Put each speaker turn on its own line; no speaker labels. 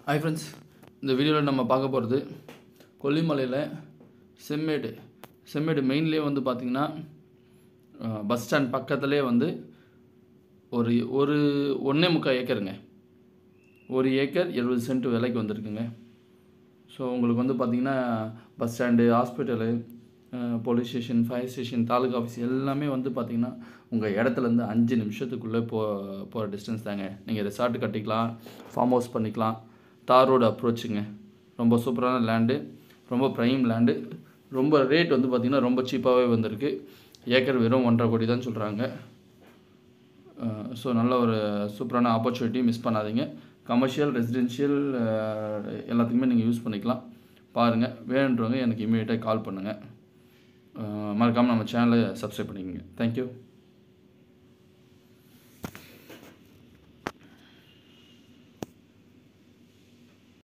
Hi friends, இந்த வீடியோவில் நம்ம பார்க்க போகிறது கொல்லிமலையில் செம்மேடு மெயின்லேயே வந்து பார்த்திங்கன்னா பஸ் ஸ்டாண்ட் பக்கத்துலேயே வந்து ஒரு 1.25 ஏக்கருங்க. 1 ஏக்கர் 70 சென்ட் விலைக்கு வந்திருக்குங்க. ஸோ உங்களுக்கு வந்து பார்த்திங்கன்னா bus stand, hospital, police station, fire station, taluka office எல்லாமே வந்து பார்த்திங்கன்னா உங்கள் இடத்துலேருந்து 5 நிமிஷத்துக்குள்ளே போகிற டிஸ்டன்ஸ் தாங்க. நீங்கள் ரெசார்ட் கட்டிக்கலாம், ஃபார்ம் ஹவுஸ் பண்ணிக்கலாம். தார் ரோடு அப்ரோச்சுங்க. ரொம்ப சூப்பரான லேண்டு, ரொம்ப ப்ரைம் லேண்டு. ரொம்ப ரேட் வந்து பார்த்திங்கன்னா ரொம்ப சீப்பாகவே வந்திருக்கு. ஏக்கர் வெறும் 1.5 கோடி தான் சொல்கிறாங்க. ஸோ நல்ல ஒரு சூப்பரான ஆப்பர்ச்சுனிட்டி, மிஸ் பண்ணாதீங்க. கமர்ஷியல், ரெசிடென்ஷியல் எல்லாத்துக்குமே நீங்கள் யூஸ் பண்ணிக்கலாம். பாருங்கள், வேணுன்றவங்க எனக்கு இமீடியட்டாக கால் பண்ணுங்கள். மறக்காமல் நம்ம சேனலை சப்ஸ்கிரைப் பண்ணிக்கோங்க. தேங்க்யூ.